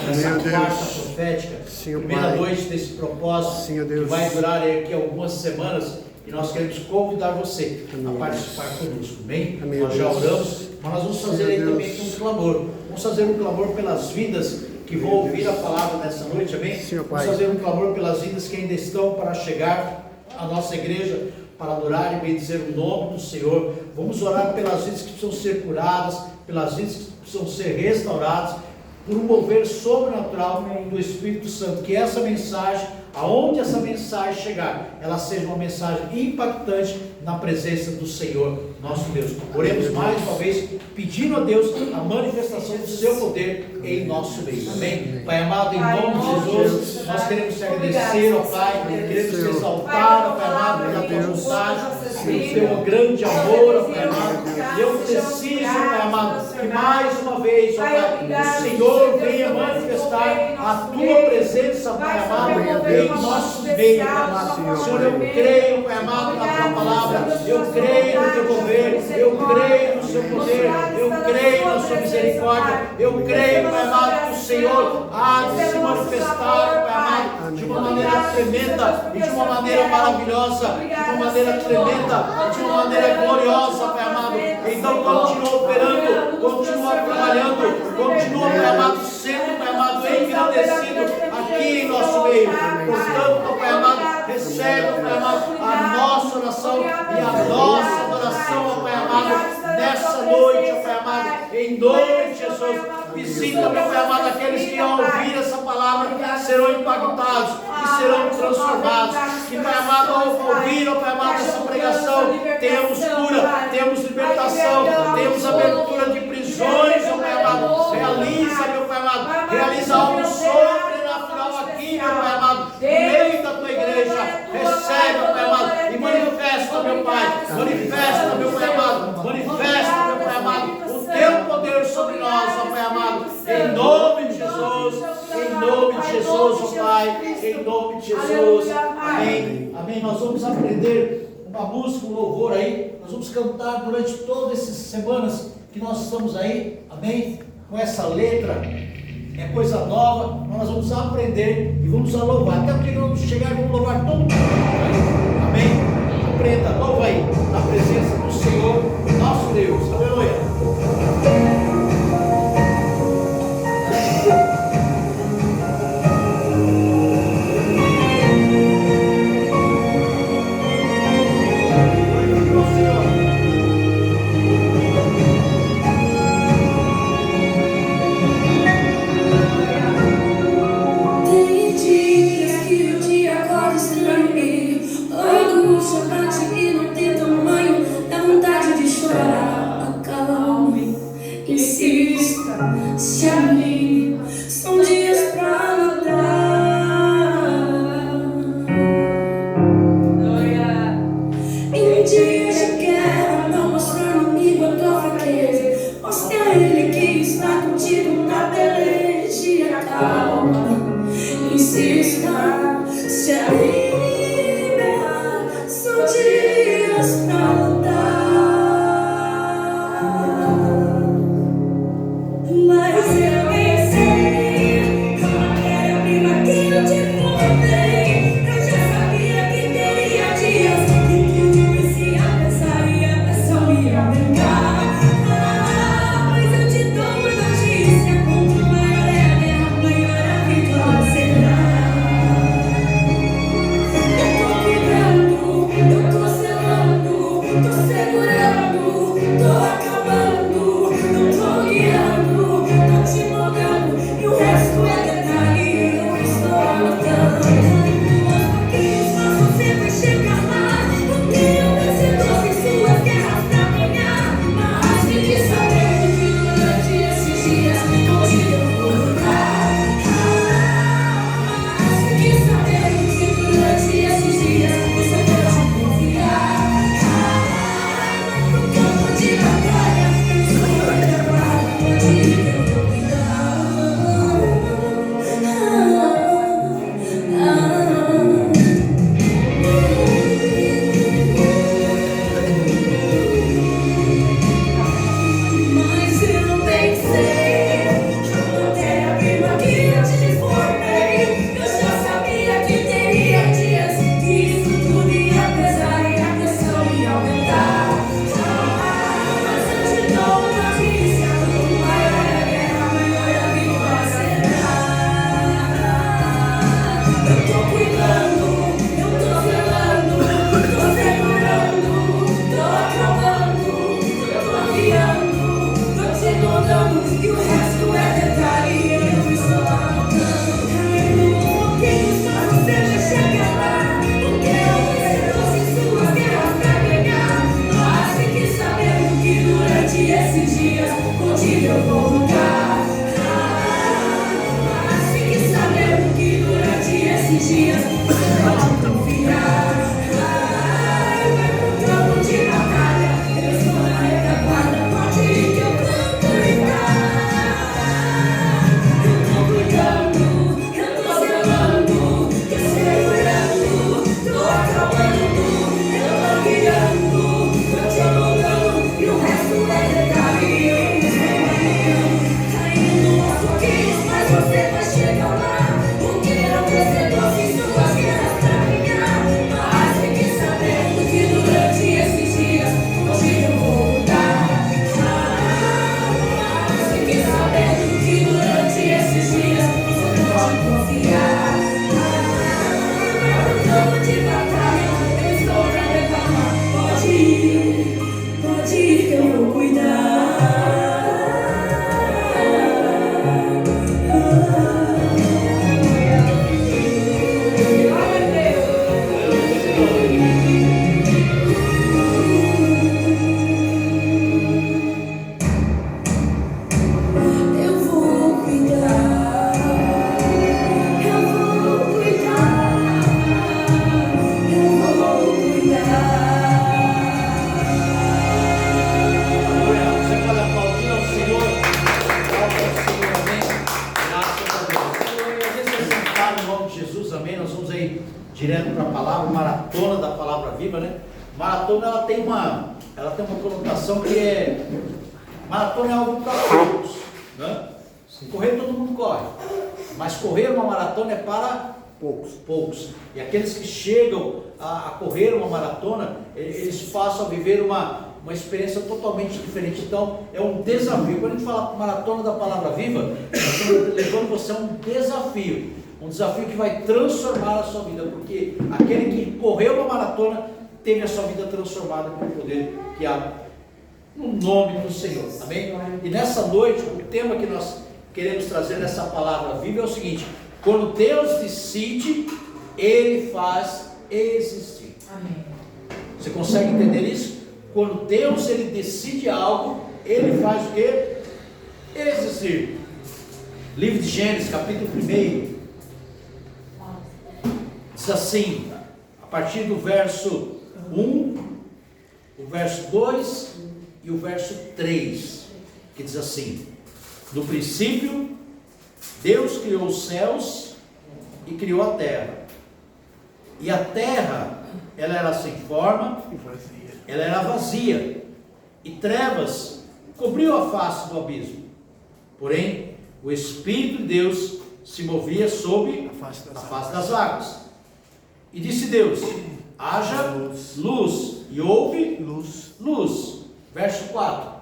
nessa quarta profética, primeira noite desse propósito, que vai durar aqui algumas semanas, e nós queremos convidar você a participar conosco, amém? Nós já oramos, mas nós vamos fazer aí também um clamor. Vamos fazer um clamor pelas vidas que vão ouvir a palavra nessa noite, amém? Vamos fazer um clamor pelas vidas que ainda estão para chegar à nossa igreja, para adorar e bendizer o nome do Senhor. Vamos orar pelas vidas que precisam ser curadas, pelas vidas que precisam ser restauradas, por um mover sobrenatural do Espírito Santo. Que essa mensagem, aonde essa mensagem chegar, ela seja uma mensagem impactante na presença do Senhor, nosso Deus. Oremos mais uma vez, pedindo a Deus a manifestação do seu poder em nosso meio, amém? Pai amado, em nome de Jesus, nós queremos te agradecer, ó Pai, queremos te exaltar, ó Pai amado, pela tua vontade, pelo teu grande amor, ó Pai amado. Eu preciso, Pai amado, que mais uma vez, ó Pai, o Senhor venha manifestar a tua presença, Pai amado, em nosso meio, Pai amado. Senhor, eu creio, Pai amado, na tua palavra, eu creio no teu mover, eu creio no seu poder, eu creio na sua misericórdia, eu creio, Pai amado, que o Senhor há de se manifestar, Pai amado, de uma maneira tremenda e de uma maneira maravilhosa, de uma maneira tremenda, de uma maneira gloriosa, Pai amado. Então continua operando, continua trabalhando, continua, Pai amado, sendo, Pai amado, engrandecido aqui em nosso meio. Portanto, Pai amado, recebe, Pai amado, a nossa oração e a nossa adoração, Pai amado, nessa noite, Pai amado, em nome de Jesus. Visita, meu Pai amado, aqueles que ao ouvir essa palavra serão impactados e serão transformados. Que, Pai amado, ao ouvir, Pai amado, essa pregação, temos cura, temos libertação, temos abertura de prisões, Pai amado. Realiza, meu Pai amado, realiza algo sobrenatural aqui, meu Pai amado, no meio da tua igreja. Recebe, Pai amado, e manifesta, meu Pai, manifesta, meu Pai amado, manifesta, meu Pai amado, o teu poder sobre nós, ó Pai amado, em nome de Jesus, ó Pai, em nome de Jesus, amém, amém. Nós vamos aprender uma música, um louvor aí, nós vamos cantar durante todas essas semanas que nós estamos aí, amém, com essa letra, é coisa nova, mas nós vamos aprender e vamos louvar, até porque nós vamos chegar e vamos louvar todo mundo, amém. Aprenda, louva aí, na presença do Senhor, nosso Deus, aleluia. Pois eu te dou uma notícia, quanto maior é a guerra, maior direto para a palavra, maratona da palavra viva, né? Maratona, ela tem uma conotação que é, maratona é algo para poucos, né? Correr todo mundo corre, mas correr uma maratona é para poucos. E aqueles que chegam a correr uma maratona, eles passam a viver uma experiência totalmente diferente. Então é um desafio. Quando a gente fala maratona da palavra viva, nós estamos levando você a um desafio que vai transformar a sua vida, porque aquele que correu uma maratona teve a sua vida transformada pelo poder que há no nome do Senhor, amém? E nessa noite, o tema que nós queremos trazer nessa palavra viva é o seguinte: quando Deus decide, Ele faz existir. Amém. Você consegue entender isso? Quando Deus ele decide algo, Ele faz o quê? Existir. Livro de Gênesis, capítulo 1, diz assim, a partir do verso 1, o verso 2 e o verso 3, que diz assim: no princípio, Deus criou os céus e criou a terra. E a terra, ela era sem forma, ela era vazia, e trevas cobriu a face do abismo. Porém, o Espírito de Deus se movia sobre a face das águas. E disse Deus: haja luz, e houve luz. Verso 4.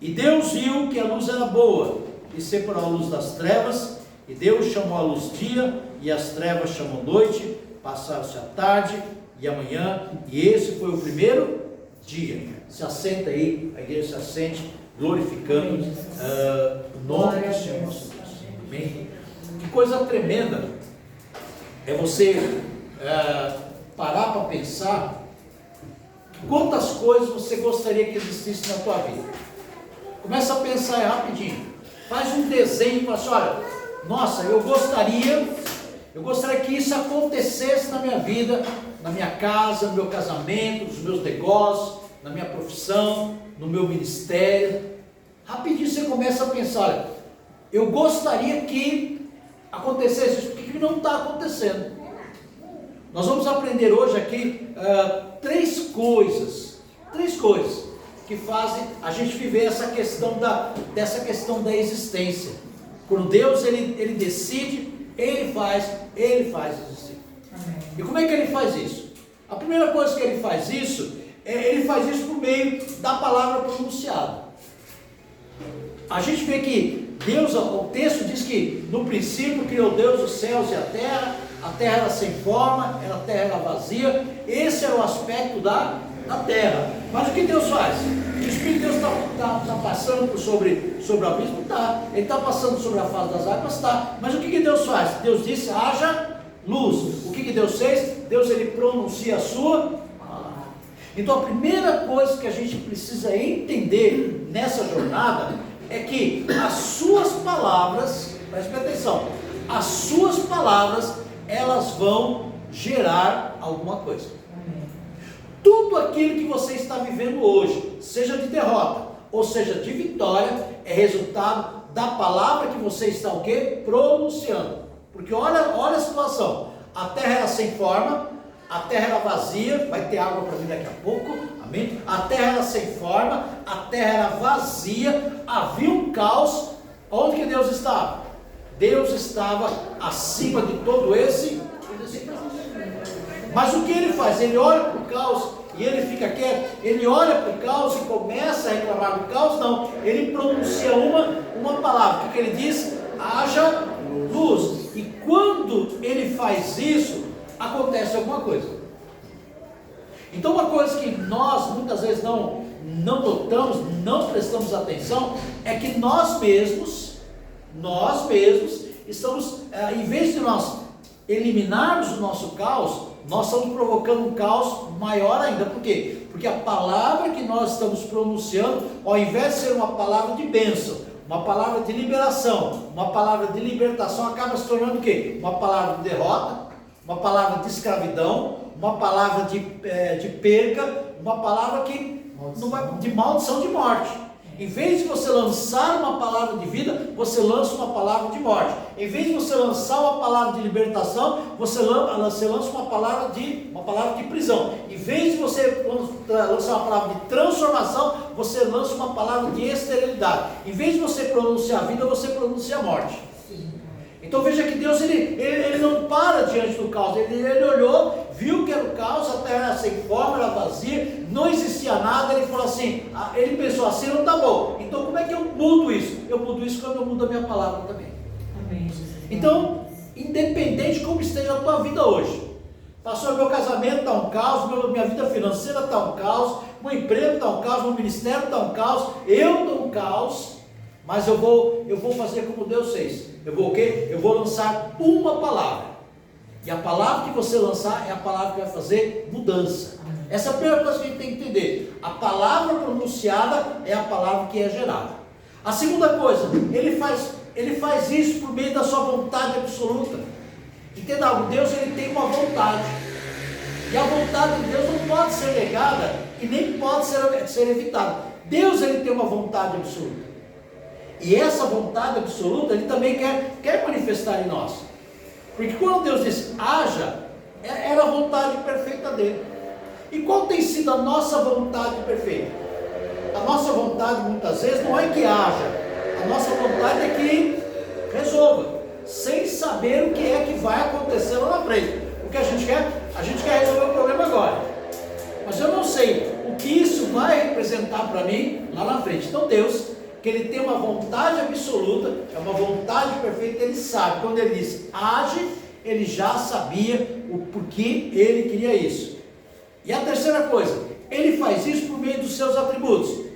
E Deus viu que a luz era boa, e separou a luz das trevas, e Deus chamou a luz dia, e as trevas chamou noite. Passaram-se a tarde e a manhã, e esse foi o primeiro dia. Se assenta aí, a igreja se assente, glorificando o nome do Senhor nosso Deus. Amém? Que coisa tremenda é você parar para pensar quantas coisas você gostaria que existisse na tua vida. Começa a pensar aí rapidinho, faz um desenho e fala assim: olha, nossa, eu gostaria que isso acontecesse na minha vida, na minha casa, no meu casamento, nos meus negócios, na minha profissão, no meu ministério. Rapidinho você começa a pensar: olha, eu gostaria que acontecesse isso, porque não está acontecendo. Nós vamos aprender hoje aqui três coisas que fazem a gente viver dessa questão da existência. Quando Deus ele decide, Ele faz existir. Amém. E como é que Ele faz isso? A primeira coisa que Ele faz isso, Ele faz isso por meio da palavra pronunciada. A gente vê que Deus, o texto diz que no princípio criou Deus os céus e a terra era sem forma, a terra era vazia. Esse era o aspecto da terra. Mas o que Deus faz? O Espírito de Deus está passando sobre o abismo? Está. Ele está passando sobre a face das águas? Está. Mas o que Deus faz? Deus disse: haja luz. O que Deus fez? Deus ele pronuncia a sua palavra. Então a primeira coisa que a gente precisa entender nessa jornada é que as suas palavras, preste atenção, as suas palavras, elas vão gerar alguma coisa. Tudo aquilo que você está vivendo hoje, seja de derrota ou seja de vitória, é resultado da palavra que você está o quê? Pronunciando. Porque olha a situação: a terra era sem forma, a terra era vazia, vai ter água para mim daqui a pouco, amém? A terra era sem forma, a terra era vazia, havia um caos. Onde que Deus estava? Deus estava acima de todo esse caos. Mas o que Ele faz? Ele olha para o caos e Ele fica quieto. Ele olha para o caos e começa a reclamar do caos? Não. Ele pronuncia uma palavra. O que Ele diz? Haja luz. E quando Ele faz isso, acontece alguma coisa. Então uma coisa que nós muitas vezes não notamos, não prestamos atenção, é que nós mesmos estamos, em vez de nós eliminarmos o nosso caos, nós estamos provocando um caos maior ainda. Por quê? Porque a palavra que nós estamos pronunciando, ao invés de ser uma palavra de bênção, uma palavra de liberação, uma palavra de libertação, acaba se tornando o quê? Uma palavra de derrota, uma palavra de escravidão, uma palavra de perca, uma palavra de maldição, de morte. Em vez de você lançar uma palavra de vida, você lança uma palavra de morte. Em vez de você lançar uma palavra de libertação, você lança uma palavra de prisão. Em vez de você lançar uma palavra de transformação, você lança uma palavra de esterilidade. Em vez de você pronunciar a vida, você pronuncia a morte. Então veja que Deus ele não para diante do caos. Ele olhou, viu que era o caos, a terra era sem forma, era vazia, não existia nada. Ele falou assim, ele pensou assim, não está bom. Então como é que eu mudo isso? Eu mudo isso quando eu mudo a minha palavra também. Amém, Jesus. Então, independente de como esteja a tua vida hoje, pastor, meu casamento está um caos, minha vida financeira está um caos, meu emprego está um caos, meu ministério está um caos, eu estou um caos. Mas eu vou fazer como Deus fez. Eu vou o quê? Eu vou lançar uma palavra. E a palavra que você lançar é a palavra que vai fazer mudança. Essa é a primeira coisa que a gente tem que entender. A palavra pronunciada é a palavra que é gerada. A segunda coisa, ele faz isso por meio da sua vontade absoluta. Entenda algo, Deus ele tem uma vontade. E a vontade de Deus não pode ser negada e nem pode ser evitada. Deus ele tem uma vontade absoluta. E essa vontade absoluta, Ele também quer manifestar em nós. Porque quando Deus diz, haja, era a vontade perfeita dEle. E qual tem sido a nossa vontade perfeita? A nossa vontade, muitas vezes, não é que haja. A nossa vontade é que resolva. Sem saber o que é que vai acontecer lá na frente. O que a gente quer? A gente quer resolver o problema agora. Mas eu não sei o que isso vai representar para mim lá na frente. Então Deus, que Ele tem uma vontade absoluta, é uma vontade perfeita, Ele sabe. Quando Ele diz age, Ele já sabia o porquê Ele queria isso. E a terceira coisa, Ele faz isso por meio dos seus atributos.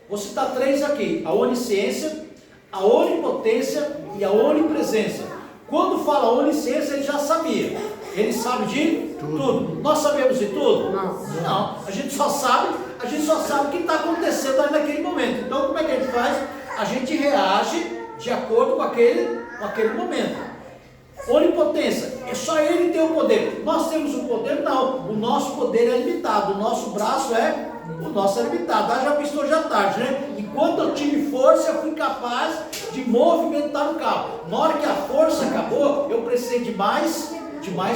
Vou citar 3 aqui: a onisciência, a onipotência e a onipresença. Quando fala onisciência, Ele já sabia. Ele sabe de tudo. Nós sabemos de tudo? Não. A gente só sabe o que está acontecendo ali naquele momento. Então como é que a gente faz? A gente reage de acordo com aquele momento. Onipotência, é só Ele tem o poder. Nós temos o poder? Não. O nosso poder é limitado. O nosso braço é limitado. Já visto hoje à tarde, né? Enquanto eu tive força, eu fui capaz de movimentar o carro. Na hora que a força acabou, eu precisei de mais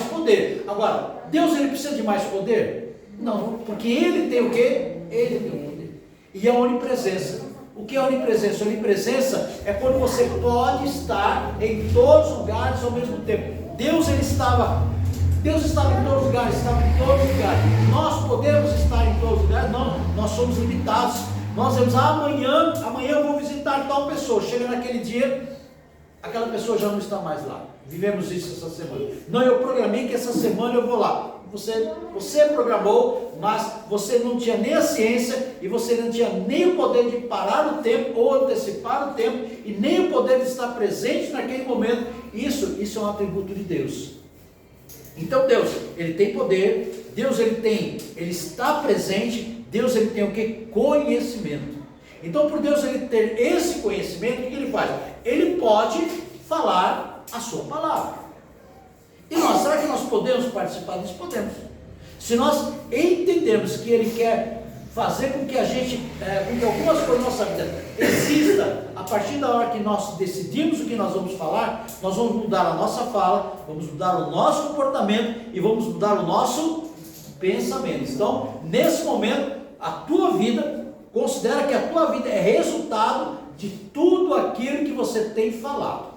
poder. Agora, Deus ele precisa de mais poder? Não, porque Ele tem o quê? Ele tem o poder. E a onipresença. O que é a onipresença? A onipresença é quando você pode estar em todos os lugares ao mesmo tempo. Deus estava em todos os lugares, Nós podemos estar em todos os lugares? Não, nós somos limitados. Nós dizemos, amanhã eu vou visitar tal pessoa. Chega naquele dia, aquela pessoa já não está mais lá. Vivemos isso essa semana. Não, eu programei que essa semana eu vou lá. Você programou, mas você não tinha nem a ciência e você não tinha nem o poder de parar o tempo ou antecipar o tempo e nem o poder de estar presente naquele momento. Isso é um atributo de Deus. Então Deus, Ele tem poder, Deus ele está presente, Deus ele tem o que? Conhecimento. Então por Deus ele ter esse conhecimento, o que Ele faz? Ele pode falar a sua palavra. E nós, será que nós podemos participar disso? Podemos. Se nós entendermos que Ele quer fazer com que com que algumas coisas na nossa vida exista, a partir da hora que nós decidimos o que nós vamos falar, nós vamos mudar a nossa fala, vamos mudar o nosso comportamento e vamos mudar o nosso pensamento. Então, nesse momento, a tua vida, considera que a tua vida é resultado de tudo aquilo que você tem falado.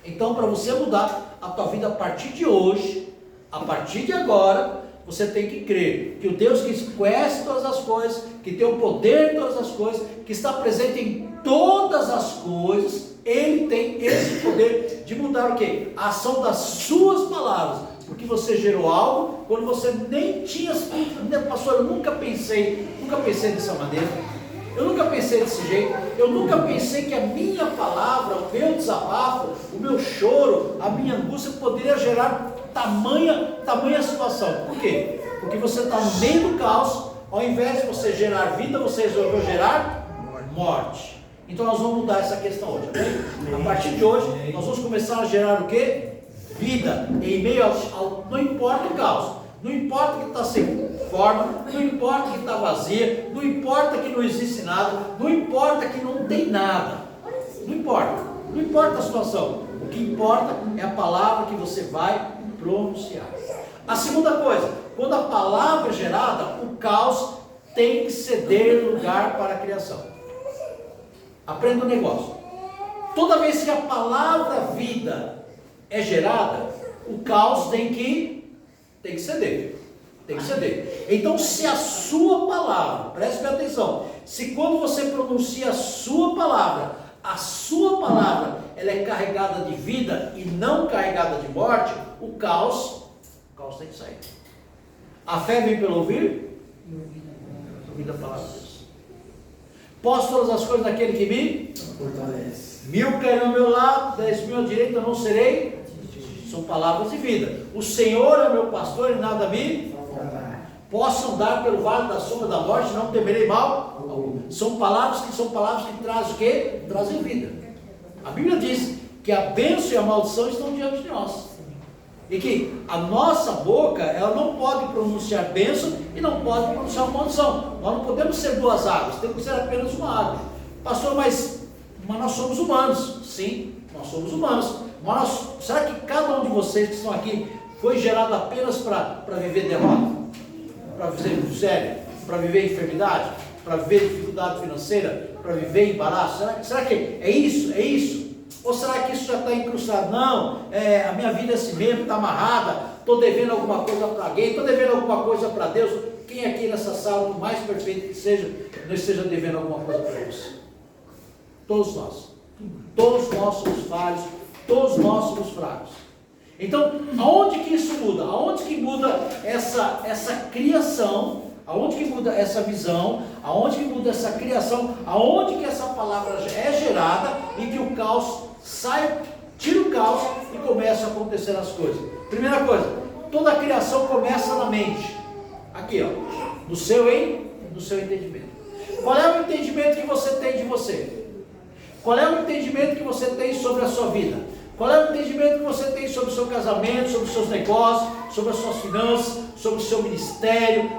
Então, para você mudar a tua vida a partir de hoje, a partir de agora, você tem que crer que o Deus que conhece todas as coisas, que tem o poder de todas as coisas, que está presente em todas as coisas, Ele tem esse poder de mudar o quê? A ação das suas palavras, porque você gerou algo quando você nem tinha, pastor, eu nunca pensei dessa maneira. Eu nunca pensei desse jeito, eu nunca pensei que a minha palavra, o meu desabafo, o meu choro, a minha angústia poderia gerar tamanha situação. Por quê? Porque você está no meio do caos, ao invés de você gerar vida, você resolveu gerar morte. Então nós vamos mudar essa questão hoje, ok? A partir de hoje, nós vamos começar a gerar o quê? Vida, em meio ao não importa o caos. Não importa que está sem forma, não importa que está vazia, não importa que não existe nada, não importa que não tem nada. Não importa a situação. O que importa é a palavra que você vai pronunciar. A segunda coisa, quando a palavra é gerada, o caos tem que ceder lugar para a criação. Aprenda um negócio. Toda vez que a palavra vida é gerada, o caos tem que ceder. Tem que ceder. Então, se a sua palavra, preste bem atenção, se quando você pronuncia a sua palavra ela é carregada de vida e não carregada de morte, o caos tem que sair. A fé vem pelo ouvir? Ouvir a palavra de Deus. Posso todas as coisas naquele que me fortalece. 1000 cairão ao meu lado, 10.000 à direita, eu não serei. São palavras de vida. O Senhor é meu pastor e nada me faltará. Posso andar pelo vale da sombra da morte, não temerei mal algum. São palavras que trazem o quê? Trazem vida. A Bíblia diz que a bênção e a maldição estão diante de nós. E que a nossa boca, ela não pode pronunciar bênção e não pode pronunciar maldição. Nós não podemos ser duas águas, temos que ser apenas uma água. Pastor, mas nós somos humanos. Sim, nós somos humanos. Mas será que cada um de vocês que estão aqui foi gerado apenas para viver derrota? Para viver miséria? Para viver enfermidade? Para viver dificuldade financeira? Para viver embaraço? Será que é isso? É isso? Ou será que isso já está incrustado? Não, a minha vida é assim mesmo, está amarrada, estou devendo alguma coisa para alguém, estou devendo alguma coisa para Deus. Quem aqui nessa sala, por mais perfeito que seja, não esteja devendo alguma coisa para Deus? Todos nós somos falhos, todos nós somos fracos. Então, aonde que isso muda? Aonde que muda essa criação? Aonde que muda essa visão? Aonde que muda essa criação? Aonde que essa palavra é gerada e que o caos sai, tira o caos e começa a acontecer as coisas? Primeira coisa, toda a criação começa na mente. Aqui, ó, no seu entendimento. Qual é o entendimento que você tem de você? Qual é o entendimento que você tem sobre a sua vida? Qual é o entendimento que você tem sobre o seu casamento, sobre os seus negócios, sobre as suas finanças, sobre o seu ministério,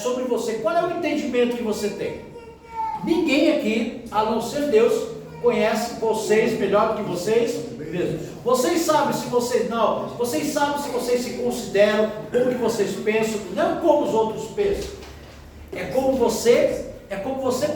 sobre você? Qual é o entendimento que você tem? Ninguém aqui, a não ser Deus, conhece vocês melhor do que vocês mesmos. Vocês sabem se vocês não, vocês sabem se vocês se consideram, como que vocês pensam, não como os outros pensam. É como você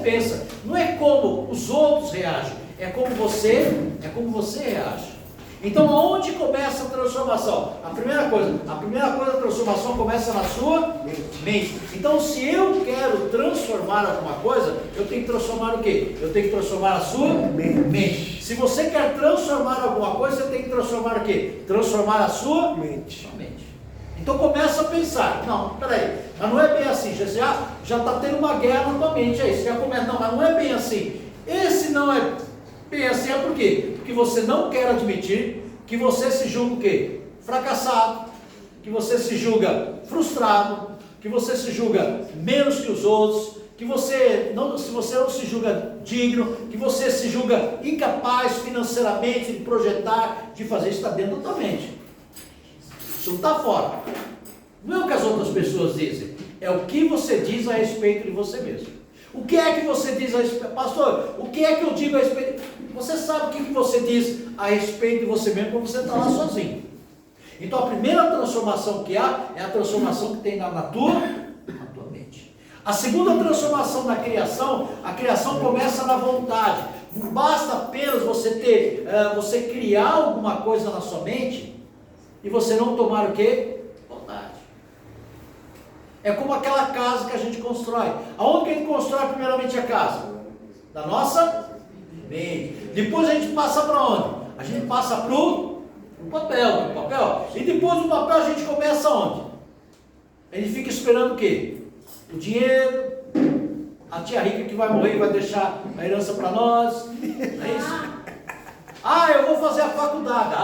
pensa, não é como os outros reagem, é como você reage. Então, aonde começa a transformação? A primeira coisa, a transformação começa na sua mente. Então, se eu quero transformar alguma coisa, eu tenho que transformar o quê? Eu tenho que transformar a sua mente. Se você quer transformar alguma coisa, você tem que transformar o quê? Transformar a sua mente. Então, começa a pensar. Não, peraí, mas não é bem assim. Já está tendo uma guerra na tua mente. Aí, você já começa, não, mas não é bem assim. Esse não é bem assim, é por quê? Porque você não quer admitir que você se julga o quê? Fracassado, que você se julga frustrado, que você se julga menos que os outros, que você não se julga digno, que você se julga incapaz financeiramente de projetar, de fazer, isso está dentro da tua mente. Isso não está fora. Não é o que as outras pessoas dizem, é o que você diz a respeito de você mesmo. O que é que você diz a respeito? Pastor, o que é que eu digo a respeito? Você sabe o que você diz a respeito de você mesmo quando você está lá sozinho. Então a primeira transformação que há é a transformação que tem na tua mente. A segunda transformação na criação, a criação começa na vontade. Não basta apenas você criar alguma coisa na sua mente e você não tomar o quê? Vontade. É como aquela casa que a gente constrói. Aonde que a gente constrói primeiramente a casa? Da nossa mente. Depois a gente passa para onde? A gente passa para o papel. E depois do papel a gente começa onde? A gente fica esperando o quê? O dinheiro, a tia rica que vai morrer e vai deixar a herança para nós. Não é isso? Eu vou fazer a faculdade.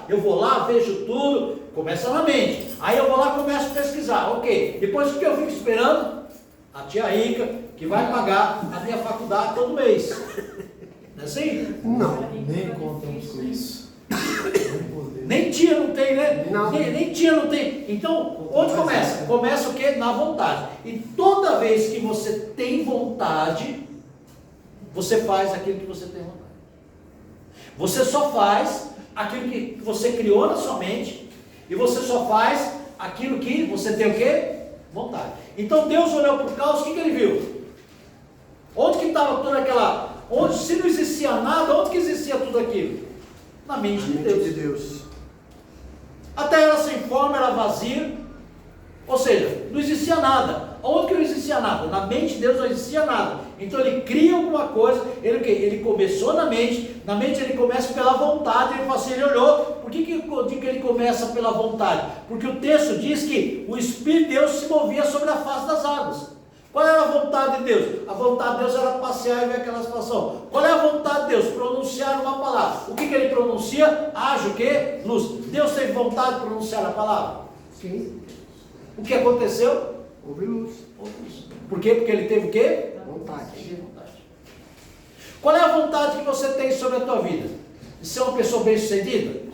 Eu vou lá, vejo tudo, começa na mente. Aí eu vou lá e começo a pesquisar. Ok, depois o que eu fico esperando? A tia rica que vai pagar a minha faculdade todo mês. Não é assim? Não, nem contamos com isso. Nem tia não tem, né? Não. Nem tia não tem. Então, onde começa? Começa o quê? Na vontade. E toda vez que você tem vontade, você faz aquilo que você tem vontade. Você só faz aquilo que você criou na sua mente, e você só faz aquilo que você tem o quê? Vontade. Então Deus olhou para o caos, o que ele viu? Onde que estava toda aquela... Onde, se não existia nada, onde que existia tudo aquilo? Na mente de Deus. A terra era sem forma, era vazia, ou seja, não existia nada. Onde que não existia nada? Na mente de Deus não existia nada. Então ele cria alguma coisa, ele começou na mente ele começa pela vontade, ele fala assim, ele olhou. Por que ele começa pela vontade? Porque o texto diz que o Espírito de Deus se movia sobre a face das águas. Qual era a vontade de Deus? A vontade de Deus era passear e ver aquela situação. Qual é a vontade de Deus? Pronunciar uma palavra. O que ele pronuncia? Haja o quê? Luz. Deus teve vontade de pronunciar a palavra? Sim. O que aconteceu? Houve luz. Por quê? Porque ele teve o quê? Vontade. Qual é a vontade que você tem sobre a tua vida? De ser uma pessoa bem-sucedida?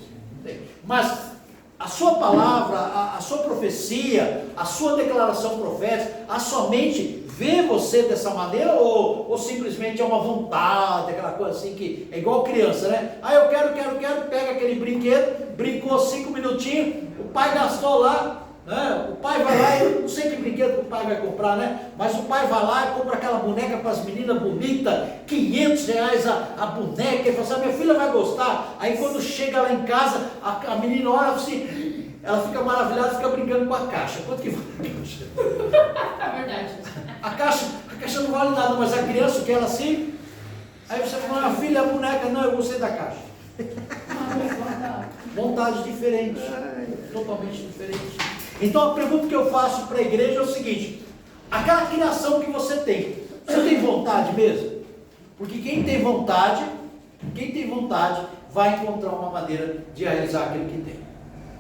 Mas a sua palavra, a sua profecia, a sua declaração profética, a sua mente vê você dessa maneira ou simplesmente é uma vontade, aquela coisa assim que é igual criança, né? Ah, eu quero, pega aquele brinquedo, brincou 5 minutinhos, o pai gastou lá, né? O pai vai lá, eu não sei que brinquedo que o pai vai comprar, né? Mas o pai vai lá e compra aquela boneca para as meninas bonitas, R$500 a boneca, e fala assim, minha filha vai gostar. Aí quando chega lá em casa, a menina olha assim, ela fica maravilhada, fica brincando com a caixa. Quanto que vale a caixa? É verdade. A caixa não vale nada, mas a criança quer ela assim. Aí você fala, minha filha, a boneca, não, eu gostei da caixa. Vontade diferente, totalmente diferente. Então a pergunta que eu faço para a igreja é o seguinte: aquela criação que você tem vontade mesmo? Porque quem tem vontade vai encontrar uma maneira de realizar aquilo que tem.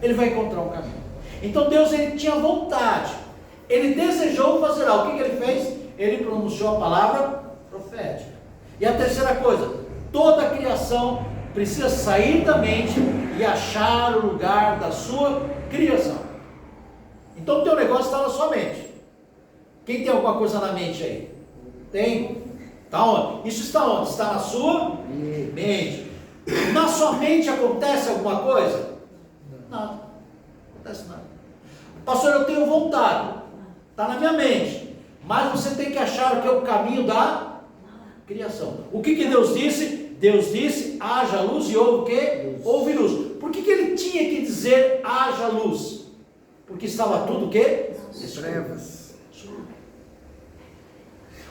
Ele vai encontrar um caminho. Então Deus, ele tinha vontade, ele desejou fazer algo. O que ele fez? Ele pronunciou a palavra profética. E a terceira coisa, toda a criação precisa sair da mente e achar o lugar da sua criação. Então o teu negócio está na sua mente. Quem tem alguma coisa na mente aí? Tem? Está onde? Isso está onde? Está na sua mente. Na sua mente acontece alguma coisa? Nada. Não acontece nada. Pastor, eu tenho vontade. Está na minha mente. Mas você tem que achar o que é o caminho da criação. O que Deus disse? Deus disse, haja luz, e houve o quê? Houve luz. Por que ele tinha que dizer, haja luz? Porque estava tudo o quê? Trevas.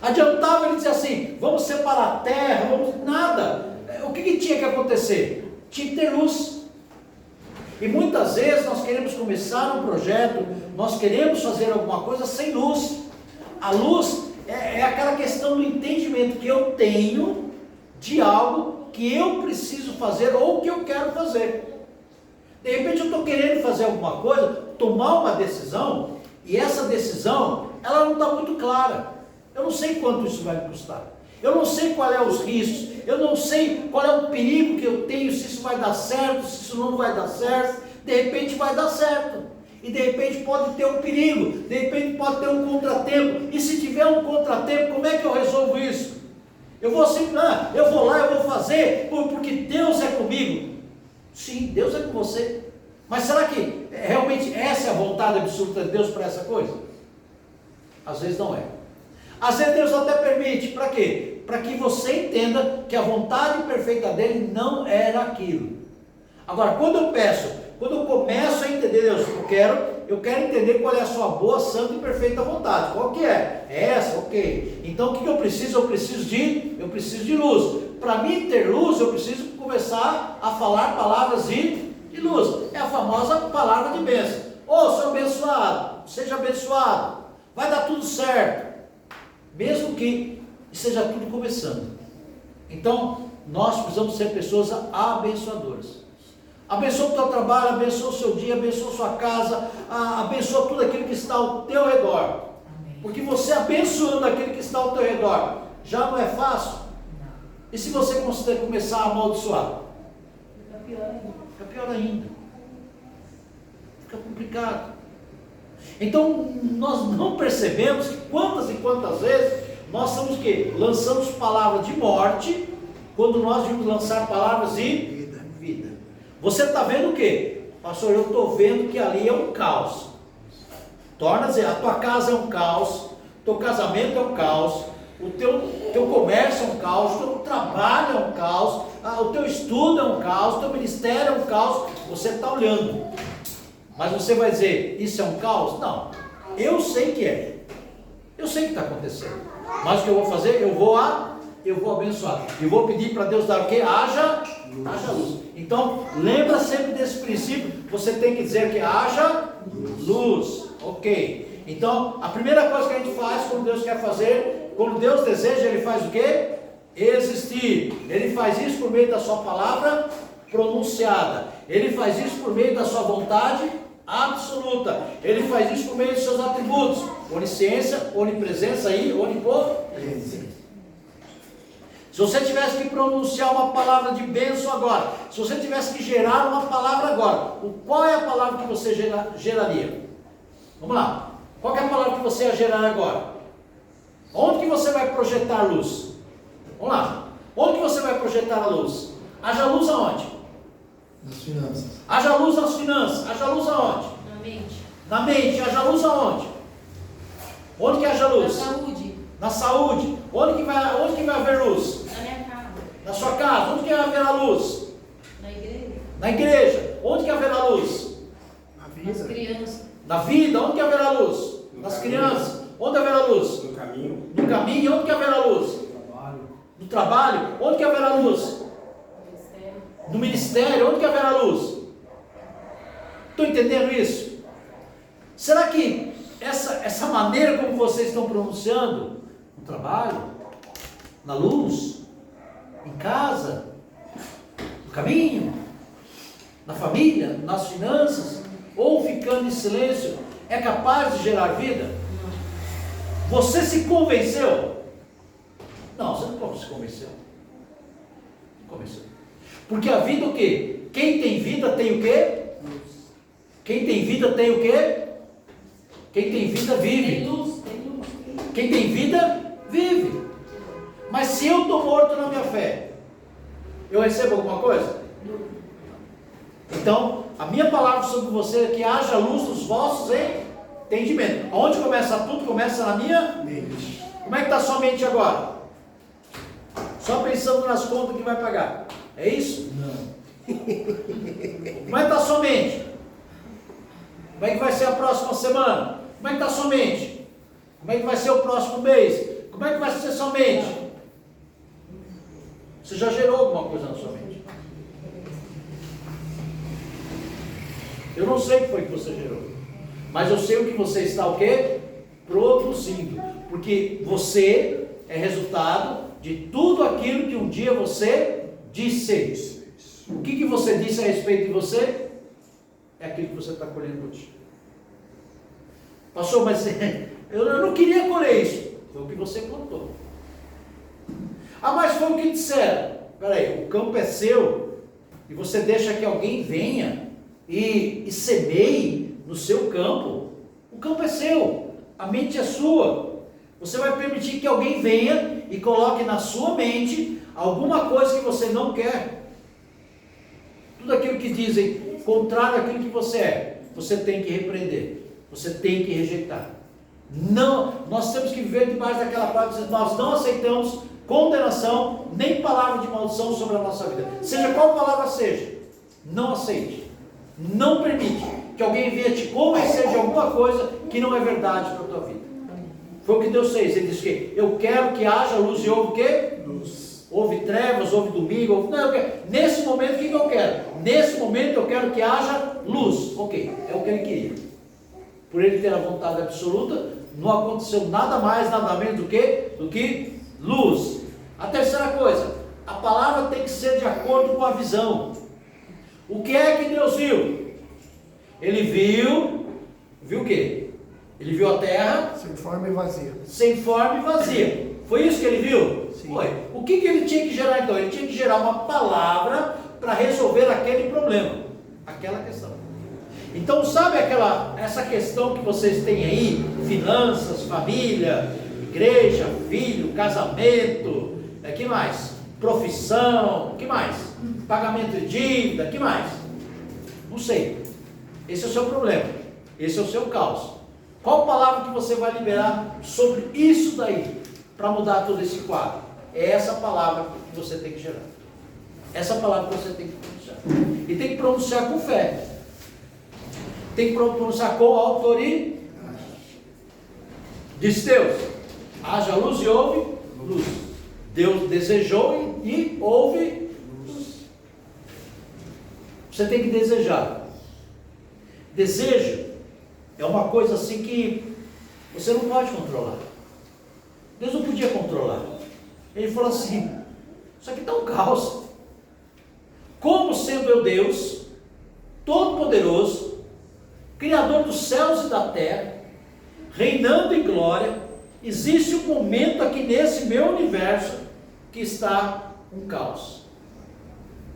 Adiantava ele dizer assim, vamos separar a terra, nada. O que tinha que acontecer? Tinha que ter luz. E muitas vezes nós queremos começar um projeto, nós queremos fazer alguma coisa sem luz. A luz é aquela questão do entendimento que eu tenho de algo que eu preciso fazer ou que eu quero fazer. De repente eu estou querendo fazer alguma coisa, tomar uma decisão, e essa decisão, ela não está muito clara. Eu não sei quanto isso vai me custar. Eu não sei qual é os riscos. Eu não sei qual é o perigo que eu tenho, se isso vai dar certo, se isso não vai dar certo. De repente vai dar certo. E de repente pode ter um perigo. De repente pode ter um contratempo. E se tiver um contratempo, como é que eu resolvo isso? Eu vou assim, eu vou lá, eu vou fazer, porque Deus é comigo. Sim, Deus é com você. Mas será que realmente essa é a vontade absoluta de Deus para essa coisa? Às vezes não é. Às vezes Deus até permite, para quê? Para que você entenda que a vontade perfeita dele não era aquilo. Agora, quando eu começo a entender, Deus, eu quero entender qual é a sua boa, santa e perfeita vontade. Qual que é? É essa, ok. Então o que eu preciso? Eu preciso de luz. Para mim ter luz, eu preciso começar a falar palavras de luz. É a famosa palavra de bênção. Sou abençoado, seja abençoado, vai dar tudo certo. Mesmo que esteja tudo começando. Então, nós precisamos ser pessoas abençoadoras. Abençoa o teu trabalho, abençoa o seu dia, abençoa a sua casa, abençoa tudo aquilo que está ao teu redor. Porque você abençoando aquilo que está ao teu redor, já não é fácil? E se você começar a amaldiçoar? Fica pior ainda. complicado. Então, nós não percebemos que quantas e quantas vezes nós somos que lançamos palavras de morte, quando nós devíamos lançar palavras de vida. Você está vendo o quê? Pastor, eu estou vendo que ali é um caos. Torna a dizer, a tua casa é um caos, teu casamento é um caos, o teu comércio é um caos, o teu trabalho é um caos, o teu estudo é um caos, o teu ministério é um caos. Você está olhando, mas você vai dizer, isso é um caos? Não, eu sei que é, eu sei que está acontecendo, mas o que eu vou fazer? Eu vou abençoar, e vou pedir para Deus dar o que? Haja luz. Então, lembra sempre desse princípio, você tem que dizer que haja luz, ok? Então, a primeira coisa que a gente faz quando Deus quer fazer, quando Deus deseja, Ele faz o quê? Existir. Ele faz isso por meio da sua palavra pronunciada, Ele faz isso por meio da sua vontade absoluta, Ele faz isso por meio dos seus atributos, onisciência, onipresença e onipotência. Se você tivesse que pronunciar uma palavra de bênção agora, se você tivesse que gerar uma palavra agora, qual é a palavra que você geraria? Vamos lá, qual é a palavra que você ia gerar agora? Onde que você vai projetar luz? Vamos lá, onde que você vai projetar a luz? Haja luz aonde? Nas finanças. Haja luz nas finanças, haja luz aonde? Na mente. Na mente, haja luz aonde? Onde que haja luz? Na saúde. Na saúde. Onde que vai haver luz? Na minha casa. Na sua casa. Onde que haverá luz? Na igreja. Na igreja. Onde que haverá luz? Na Nas vida. crianças. Na vida. Onde que haverá luz? Nas crianças. Onde haverá luz? No caminho. No caminho. Onde que haverá luz? No trabalho. Onde que haverá luz? Ministério. No ministério. Onde que haverá luz? Estão entendendo isso? Será que essa maneira como vocês estão pronunciando, no trabalho, na luz, em casa, no caminho, na família, nas finanças, ou ficando em silêncio, é capaz de gerar vida? Você se convenceu? Não, você não se convenceu. Não convenceu. Porque a vida o quê? Quem tem vida tem o quê? Quem tem vida tem o quê? Quem tem vida vive. Tem luz, tem luz. Quem tem vida vive. Mas se eu estou morto na minha fé, eu recebo alguma coisa? Então, a minha palavra sobre você é que haja luz nos vossos entendimentos. Aonde começa tudo? Começa na minha Mente. Como é que está a sua mente agora? Só pensando nas contas que vai pagar. É isso? Não. Como é que está a sua mente? Como é que vai ser a próxima semana? Como é que está a sua mente? Como é que vai ser o próximo mês? Como é que vai ser a sua mente? Você já gerou alguma coisa na sua mente? Eu não sei o que foi que você gerou, mas eu sei o que você está o quê? Produzindo, porque você é resultado de tudo aquilo que um dia você disse. O que você disse a respeito de você? É aquilo que você está colhendo hoje. Pastor, mas eu não queria colher isso. Foi o que você plantou. Ah, mas foi o que disseram. Espera aí, o campo é seu e você deixa que alguém venha e semeie no seu campo. O campo é seu, a mente é sua. Você vai permitir que alguém venha e coloque na sua mente alguma coisa que você não quer. Tudo aquilo que dizem contrário àquilo que você é, você tem que repreender, você tem que rejeitar. Não, nós temos que viver debaixo daquela palavra que nós não aceitamos condenação, nem palavra de maldição sobre a nossa vida. Seja qual palavra seja, não aceite. Não permite que alguém venha te convencer de alguma coisa que não é verdade para a tua vida. Foi o que Deus fez. Ele disse que eu quero que haja luz e houve o quê? Luz. Houve trevas, houve domingo, não, nesse momento o que eu quero? Nesse momento eu quero que haja luz. Ok, é o que ele queria. Por ele ter a vontade absoluta, não aconteceu nada mais, nada menos do que luz. A terceira coisa, a palavra tem que ser de acordo com a visão. O que é que Deus viu? Ele viu o quê? Ele viu a terra Sem forma e vazia. sem forma e vazia. Foi isso que ele viu? Sim. Foi. O que ele tinha que gerar então? Ele tinha que gerar uma palavra para resolver aquele problema, aquela questão. Então, sabe essa questão que vocês têm aí, finanças, família, igreja, filho, casamento, que mais? Profissão, que mais? Pagamento de dívida, que mais? Não sei. Esse é o seu problema, esse é o seu caos. Qual palavra que você vai liberar sobre isso daí, para mudar todo esse quadro? É essa palavra que você tem que gerar. Essa palavra que você tem que pronunciar. E tem que pronunciar com fé. Tem que pronunciar com autoridade. Diz Deus, haja luz e houve luz. Deus desejou e houve luz. Você tem que desejar. Desejo é uma coisa assim que você não pode controlar. Deus não podia controlar. Ele falou assim, isso aqui está um caos. Como sendo eu Deus, Todo-Poderoso, Criador dos céus e da terra, reinando em glória, existe um momento aqui nesse meu universo que está um caos.